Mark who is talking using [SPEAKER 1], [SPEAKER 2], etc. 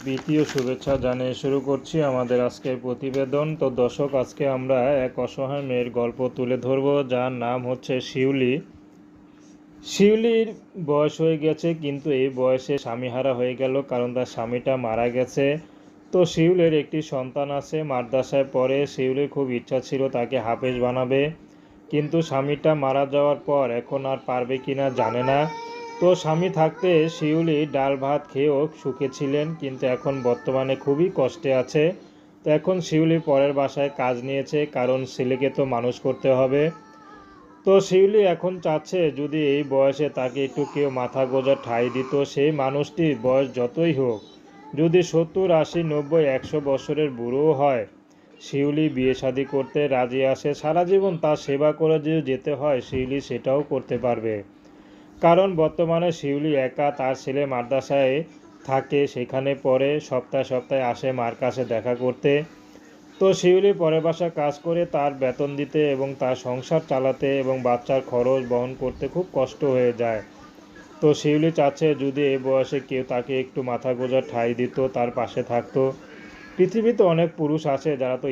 [SPEAKER 1] দ্বিতীয় শুভেচ্ছা জানিয়ে শুরু করছি আমাদের আজকের প্রতিবেদন। তো দর্শক, আজকে আমরা এক অসহায় মেয়ের গল্প তুলে ধরব, যার নাম হচ্ছে শিউলি। শিউলির বয়স হয়ে গেছে, কিন্তু এই বয়সে স্বামীহারা হয়ে গেল, কারণ তার স্বামীটা মারা গেছে। তো শিউলির একটি সন্তান আছে, মাদ্রাসায় পড়ে। শিউলির খুব ইচ্ছা ছিল তাকে হাফেজ বানাবে, কিন্তু স্বামীটা মারা যাওয়ার পর এখন আর পারবে কিনা জানে না। তো স্বামী থাকতে শিউলি ডাল ভাত খেয়েও সুখে ছিলেন, কিন্তু এখন বর্তমানে খুবই কষ্টে আছে। তো এখন শিউলি পরের বাসায় কাজ নিয়েছে, কারণ ছেলেকে তো মানুষ করতে হবে। তো শিউলি এখন চাচ্ছে যদি এই বয়সে তাকে একটু কেউ মাথা গোঁজার ঠাঁই দিত। সেই মানুষটির বয়স যতই হোক, যদি 70, 80, 90, 100 বছরের বুড়োও হয়, শিউলি বিয়ে শাদী করতে রাজি আসে। সারা জীবন তার সেবা করে যদি যেতে হয়, শিউলি সেটাও করতে পারবে। কারণ বর্তমানে শিউলি একা, তার ছেলে মাদ্রাসায় থাকে, সেখানে পড়ে, সপ্তাহে সপ্তাহে আসে মার কাছে দেখা করতে। তো শিউলি পরের বাসায় কাজ করে তার বেতন দিতে এবং তার সংসার চালাতে এবং বাচ্চার খরচ বহন করতে খুব কষ্ট হয়ে যায়। তো শিউলি চাচ্ছে যদি এই বয়সে কেউ তাকে একটু মাথা গোঁজার ঠাঁই দিত, তার পাশে থাকতো। পৃথিবীতে অনেক পুরুষ আছে যারা তো